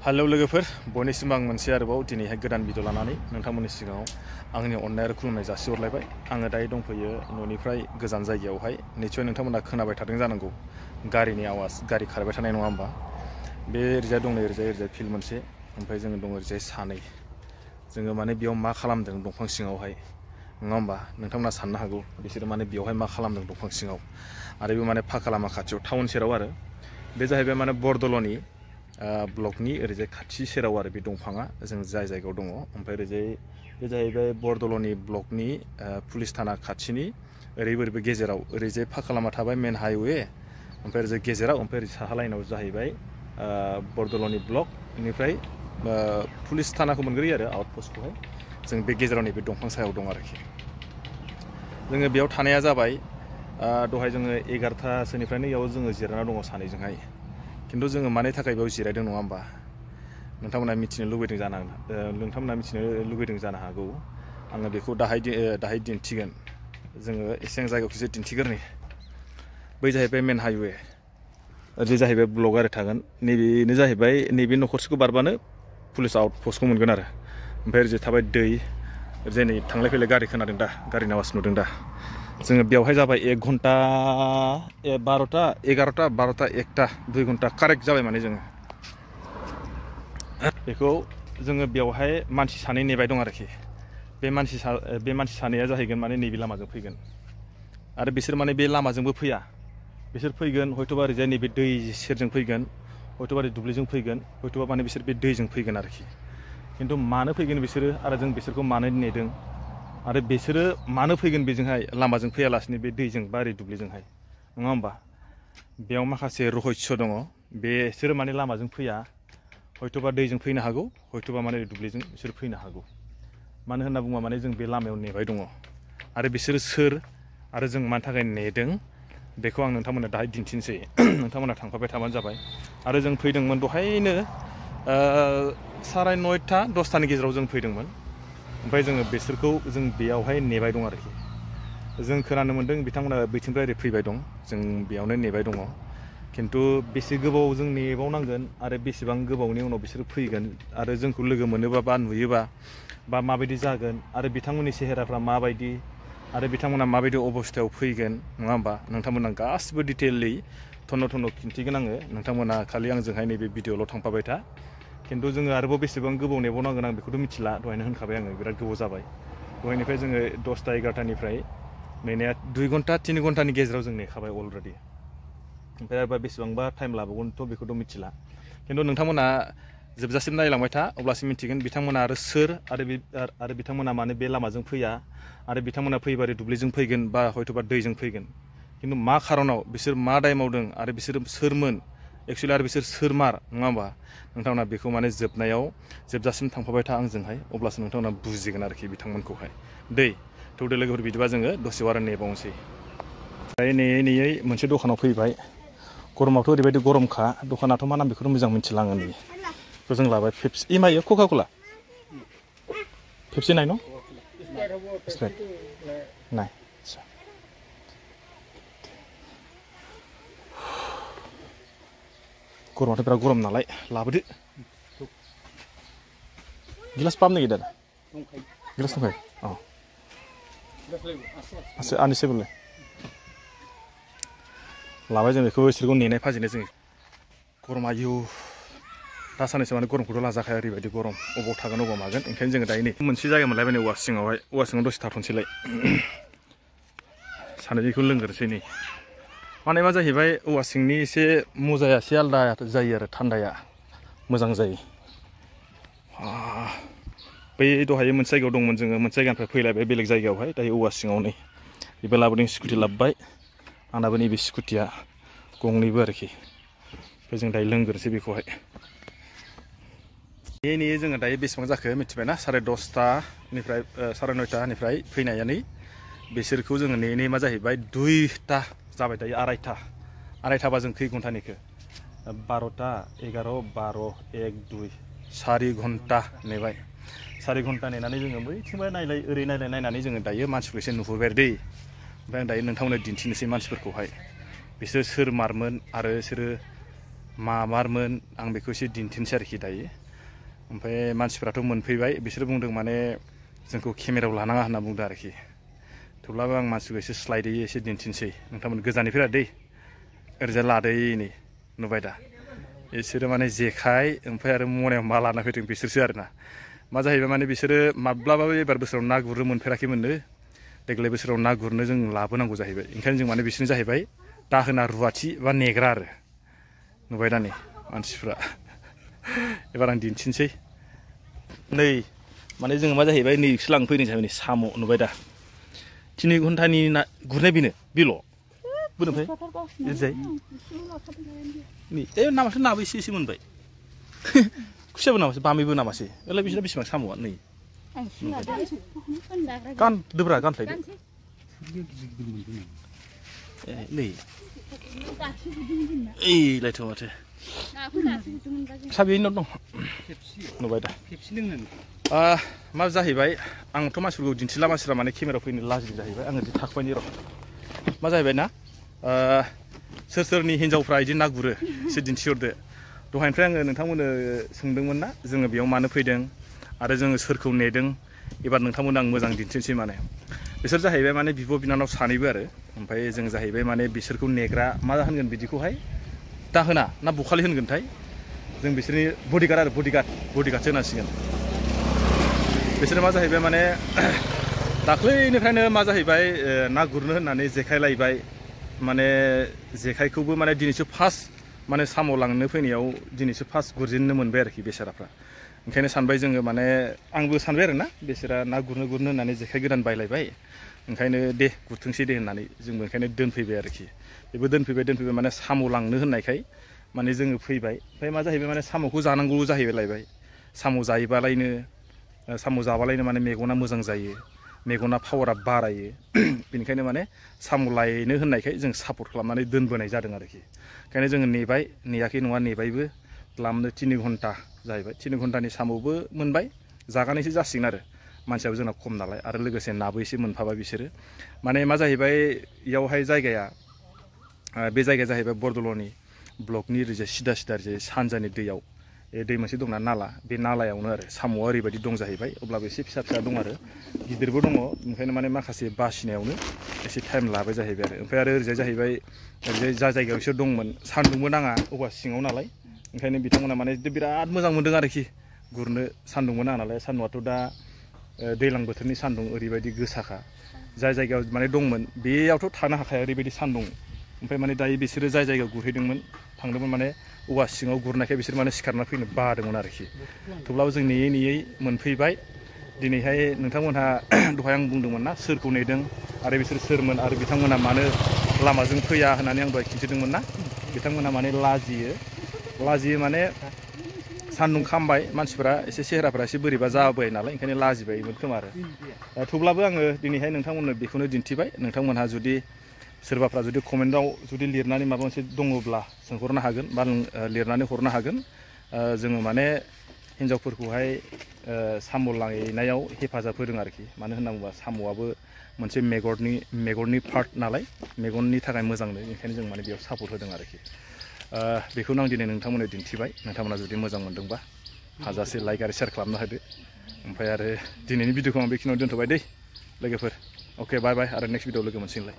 Hello लोगोफोर बयनिसिम आं मोनसे आरोबाव दिनैहाय गोदान भिडिअ लानानै नोंथांमोननि सिगाङाव आंनि अननाय आरो खुलुमनाय जासिहरलायबाय। आङो दायो दंफैयो न'निफ्राय गोजान जायगायावहाय। निश्चय नोंथांमोना खोनाबाय थादों जानांगौ गारिनि आवाज, गारि खारबाय थानाय नङा होमबा। बे ओरैजाय दं ओरैजाय फिल्ड मोनसे, ओमफ्राय जोङो दं ओरैजाय सानै। जोङो माने बेयाव मा खालामदों दंफां सिङावहाय नङा होमबा। नोंथांमोना साननो हागौ बिसोरो माने बेयावहाय मा खालामदों दंफां सिङाव। आरो बे माने फाखा लामा खाथियाव टाउन सेराव आरो बे जाहैबाय माने बरदल'नि ब्लकनि ओरैजाय खाथि सेराव आरो बे दंफाङा जों जाय जायगायाव दङ। ओमफ्राय ओरैजाय बे जाहैबाय बरदल'नि ब्लकनि पुलिस थाना खाथिनि ओरैबो गेजेराव ओरैजाय फाखा लामा थाबाय मेन हाइवे, ओमफ्राय ओरैजाय गेजेराव, ओमफ्राय ओरै साहा लाइनाव जाहैबाय बरदल'नि ब्लक। बेनिफ्राय पुलिस थानाखौ मोनग्रोयो आरो आउटपस्टखौहाय जों बे गेजेराव नैबे दंफां सायाव दं आरोखि। जोङो बेयाव थानाया जाबाय दहाय जोङो 11थासोनिफ्रायनो बेयाव जोङो जिरायना दङ सानैजोंहाय। खिन्थु जोङो मानि थाखाय बेयाव जिरायदों नङा होमबा। नोंथांमोना मिथिनो लुबैदों जानो हागौ। आङो बेखौ दाहाय दिन्थिगोन। जोङो एसे जायगाखौसो दिन्थिग्रोनि। बै जाहैबाय मेन हाइवे, ओरै जाहैबाय ब्लक आरो थागोन। नैबेनो जाहैबाय नैबे न'खरसेखौ बारबानो पुलिस आउटपस्टखौ मोनगोन आरो। ओमफ्राय ओरैजाय थाबाय दै, ओरैजाय नै थांलाय फैलाय गारि खोनादों दा, गारिनि आवाज नुदों दा। जोङो बेवहाय जाबाय 1 घन्टा 12टा 11टा 12टा 1टा 2 घन्टा कारेक्ट जाबाय माने जोङो। बेखौ जोङो बेवहाय मानसि सानै नेबाय दं आरोखि। बे मानसि सानैया जाहैगोन माने नैबे लामाजों फैगोन। आरो बिसोर माने बे लामाजोंबो फैया, बिसोर फैगोन हयथ'बा ओरैजाय नैबे दै सेरजों फैगोन, हयथ'बा ओरै दुब्लिजों फैगोन, हयथ'बा माने बिसोर बे दैजों फैगोन आरोखि। खिन्थु मानो फैगोन बिसोरो आरो जों बिसोरखौ मानो नेदों आरो बिसोरो मानो फैगोन बेजोंहाय लामाजों फैयालासिनो बे दैजों बा ओरै दुब्लिजोंहाय नङा होमबा। बेयाव माखासे रहस्य दङ। बिसोरो माने लामाजों फैया, हयथ'बा दैजों फैनो हागौ, हयथ'बा माने दुब्लिजों बिसोर फैनो हागौ। मानो होनना बुङोबा माने जों बे लामायाव नेबाय दङ। आरो बिसोरो सोर आरो जों मानि थाखाय नेदों बेखौ आं नोंथांमोननो दाहाय दिन्थिनोसै। नोंथांमोना थांफाबाय थाबानो जाबाय। आरो जों फैदोंमोन दहायनो 9:30 10टानि गेजेराव जों फैदोंमोन। ओमफ्राय जोङो बिसोरखौ जों बेयावहाय नेबाय दं आरोखि। जों खोनानो मोन्दों बिथांमोना बैथिंनिफ्राय ओरै फैबाय दं, जों बेयावनो नेबाय दङ। खिन्थु बेसे गोबाव जों नेबावनांगोन आरो बेसेबां गोबावनि उनाव बिसोर फैगोन आरो जोंखौ लोगो मोनोबा बा नुयोबा बा माबायदि जागोन आरो बिथांमोननि सेहेराफ्रा माबायदि आरो बिथांमोना माबायदि अबस्थायाव फैगोन नङा होमबा। नोंथांमोना गासिबो डिटेइललि थन्न' खिन्थिगोन आङो। नोंथांमोना खालि आंजोंहाय नैबे भिडिअ'ल' थांफाबाय था। खिन्थु जोङो आरोबाव बेसेबां गोबाव नेबावनांगोन आं बेखौथ' मिथिला। दहायनो होनखाबाय आङो बिराद गोबाव जाबाय। दहायनिफ्राय जोङो 10टा 11टानिफ्राय नेनाया 2 घन्टा 3 घन्टानि गेजेराव जों नेखाबाय अलरेडि। ओमफ्राय आरोबा बेसेबांबा टाइम लाबावगोनथ' बेखौथ' मिथिला। खिन्थु नोंथांमोना जोबजासिम नायलांबाय था, अब्लासो मिथिगोन बिथांमोना आरो सोर आरो बिथांमोना मानो बे लामाजों फैया आरो बिथांमोना फैबा ओरै दुब्लिजों फैगोन बा हयथ'बा दैजों फैगोन। खिन्थु मा खारनाव बिसोर मा दाय मावदों आरो बिसोर सोरमोन एक्सुवेलि आरो बिसोर सोरमार नङा होमबा। नोंथांमोना बेखौ माने जोबजासिम थांफाबाय था आंजोंहाय, अब्लासो नोंथांमोना बुजिगोन आरोखि बिथांमोनखौहाय। थौदो लोगोफोर, बिदिबा जोङो दसेयाव आरो नेबावनोसै। ओमफ्राय नेयै मोनसे दखानाव फैबाय। गरमावथ' ओरैबायदि गरमखा, दखानाथ' मा नाम बेखौथ' मोजां मिथिला आङो। नै बेखौ जों लाबाय पेप्सि मायो कका कला पेप्सि नाय न' नाय। गरमाथ' बिराद गरम नालाय लाबोदो। गिलास पाम नहीं इधर गिलास दंखायो औ आनिसे बोले लाबाय जों बेखौ बिसोरखौ नेनाय फाजिनो जों गरम आयु दा साननैसो माने गरमखौथ' लाजाखाया ओरैबायदि गरम अबाव थागोन अबाव मागोन ओंखायनो जोङो दायो नै मोनसे जायगा मोनलायबाय नै औवा सिङाव दसे थाथ'नोसैलाय सानैजों लोंग्रोसै नै माने मा जाहैबाय औवा सिंनि एसे मजाया एसे आलदा जायो आरो थान्दाया मोजां जायो। बै दहाय मोनसे जायगायाव दंमोन जोङो मोनसे जायगानिफ्राय फैलायबाय बेलेग जायगायावहाय दायो औवा सिङाव नै बेबो लाबोदों स्कुटि लाबोबाय आंनाबो नैबे स्कुटिया गंनैबो आरोखि ओमफ्राय जों दायो लोंग्रोसै बेखौहाय नेयै जोङो दायो बेसेबां जाखो मिथिबायना 10:30निफ्राय 9:30निफ्राय फैनायानो बिसोरखौ जोङो नेयै मा जाहैबाय 2टा जाबाय दायो 2:30 जों खै घन्टानिखो 12टा 11 12 1 2 4 घन्टा नेबाय 4 घन्टा नेनानै जोङो बैथिंबो ओरै नायनानै जोङो दायो मानसिफोरखौ एसे नुहरबाय आरो दै ओमफ्राय आं दायो नोंथांमोननो दिन्थिनोसै मानसिफोरखौहाय बिसोर सोर मारमोन आरो बिसोरो मारमोन आं बेखौ एसे दिन्थिनोसै आरोखि दायो ओमफ्राय मानसिफ्राथ' मोनफैबाय बिसोर बुंदों माने जोंखौ केमेरायाव लानाङा होनना बुंदों आरोखि थेवब्लाबो आं मानसिखौ एसे स्लाइडै एसे दिन्थिनोसै नोंथांमोन गोजाननिफ्राय दै ओरैजाय लादै नै नुबाय दा बिसोरो माने जेखाइ ओमफ्राय आरो मनायाव मा लाना फैदों बिसोरसो आरोना मा जाहैबाय माने बिसोरो माब्लाबाबो एबार बोसोराव ना गुरनो मोनफेराखैमोननो देग्लाय बोसोराव ना गुरनो जों लाबोनांगौ जाहैबाय ओंखायनो जों माने बिसोरनो जाहैबाय दाहोना रुवाथि बा नेग्रा आरो नुबाय दा नै मानसिफ्रा एबार आं दिन्थिनोसै नै माने जोङो मा जाहैबाय नैसो लांफैदों जाहैबाय नै साम' नुबाय दा 3 घन्टानि ना गुरनाय बेल' बोरैनिफ्राय ओरैजाय नै नामासो नाबो एसे एसे मोनबाय खुसियाबो नामासो बामिबो नामासो ओरैलाय बिसोरना बेसेबां साम'आ नै दोब्रा गानस्लायदो नै ओइलायथ' माथो साबेैनाव दं नुबाय दा मा जाहैबाय आंथ' मानसिफोरखौ दिन्थिला मानसिफ्रा माने केमेरायाव फैनो लाजियो जाहैबाय आङो थाखुबायनि र' मा जाहैबाय ना सोर सोरनि हिन्जावफ्रा बिदि ना गुरो एसे दिन्थिहरदो दहायनिफ्राय आङो नोंथांमोननो सोंदोंमोन ना जोङो बेयाव मानो फैदों आरो जोङो सोरखौ नेदों एबार नोंथांमोननो आं मोजां दिन्थिनोसै माने बिसोर जाहैबाय माने बिब' बिनानाव सानैबो आरो ओमफ्राय जों जाहैबाय माने बिसोरखौ नेग्रा मा होनगोन बिदिखौहाय दाहोना ना बखालि होनगोनथाय जों बिसोरनि बडिगार्ड आरो बडिगार्डसो होनांसिगोन बिसोरो मा जाहैबाय माने दाख्लैनिफ्रायनो मा जाहैबाय ना गुरनो होननानै जेखाइ लायबाय माने जेखाइखौबो माने दिनैसो फार्स्ट माने साम' लांनो फैनायाव दिनैसो फार्स्ट गुरजेननो मोनबाय आरोखि बेसाराफ्रा ओंखायनो सानबाय जोङो माने आंबो सानबाय आरो ना बिसोरा ना गुरनो होननानै जेखाइ गोदान बायलायबाय ओंखायनो दे गुरथोंसै दे होननानै जोंबो ओंखायनो दोनफैबाय आरोखि बेबो दोनफैबाय माने साम' लांनो होननायखाय माने जोङो फैबाय ओमफ्राय मा जाहैबाय माने साम'खौ जानांगौ जाहैबाय साम' जायोबालायनो साम' जाबालायनो माने मेगना मोजां जायो मेगना पावारा बारायो बेनिखायनो माने साम' लायनो होननायखाय जों सापर्ट खालामनानै दोनबोनाय जादों आरोखि ओंखायनो जोङो नेयाखै नङा नेबायबो लामनो 3 घन्टा जाहैबाय 3 घन्टानि साम'बो मोनबाय जागानायसो जासिगोन आरो मानसियाबो जोंना खम नालाय आरो लोगोसे नाबो एसे मोनफाबाय बिसोरो माने मा जाहैबाय इयावहाय जायगाया बे जायगाया जाहैबाय बरदल'नि ब्लकनि ओरैजाय सिदा ओरैजाय सानजानि दैयाव दै मोनसे दंना नाला बे नालायावनो आरो साम'आ ओरैबायदि दं जाहैबाय अब्लाबो एसे फिसा दं आरो गिदिरबो दङ ओंखायनो माने माखासे बासिनायावनो एसे टाइम लाबाय जाहैबाय आरो ओमफ्राय आरो ओरैजाय जाहैबाय ओरैजाय जा जायगायाव बिसोर दंमोन सान्दुंबो नाङा औवा सिङाव नालाय ओंखायनो बिथांमोना माने बिराद मोजां मोनदों आरोखि गुरनो सान्दुंबो नाङा नालाय सान्दुंआथ' दा दैज्लां बोथोरनि सान्दुं ओरैबायदि गोसाखा जाय जायगायाव माने दंमोन बेयावथ' थानो हाखाया ओरैबायदि सान्दुं ओमफ्राय माने दायो बिसोरो जाय जायगायाव गुरहैदोंमोन थांदोंमोन माने औवा सिङाव गुरनायखाय बिसोर माने सिखारना फैनो बादोंमोन आरोखि थेवब्लाबो जों नेयै मोनफैबाय दिनैहाय नोंथांमोनहा दहाय आं बुंदोंमोन ना सोरखौ नेदों आरो बिसोर सोरमोन आरो बिथांमोना मानो लामाजों फैया होननानै आं दहाय खिन्थिदोंमोन ना बिथांमोना माने लाजियो माने सान्दुं खामबाय मानसिफोरा एसे सेहेराफोरा एसे बोरैबा जाबाय नालाय ओंखायनो लाजिबायमोन खोमा आरो थेवब्लाबो आङो दिनैहाय नोंथांमोननो बेखौनो दिन्थिबाय नोंथांमोनहा जुदि सोरबाफ्रा जुदि कमेन्टआव जुदि लिरनानै माबा मोनसे दङब्ला सोंहरनो हागोन बा लिरनानै हरनो हागोन जोङो माने हिन्जावफोरखौहाय साम' लायनायाव हेफाजाब होदों आरोखि मानो होनना बुङोबा साम'आबो मोनसे मेगननि पार्ट नालाय मेगननि थाखाय मोजांनो ओंखायनो जों माने बेयाव सापर्ट होदों आरोखि बेखौनो आं दिनै नोंथांमोननो दिन्थिबाय नोंथांमोना जुदि मोजां मोनदोंबा हाजासे लाइक आरो शेयार खालामनो होदो ओमफ्राय आरो दिनैनि भिडिअखौ आं बेखिनियाव दोनथ'बाय दै लोगोफोर अके बाय आरो नेक्स्ट भिडिअ लोगो मोनसिगोनलाय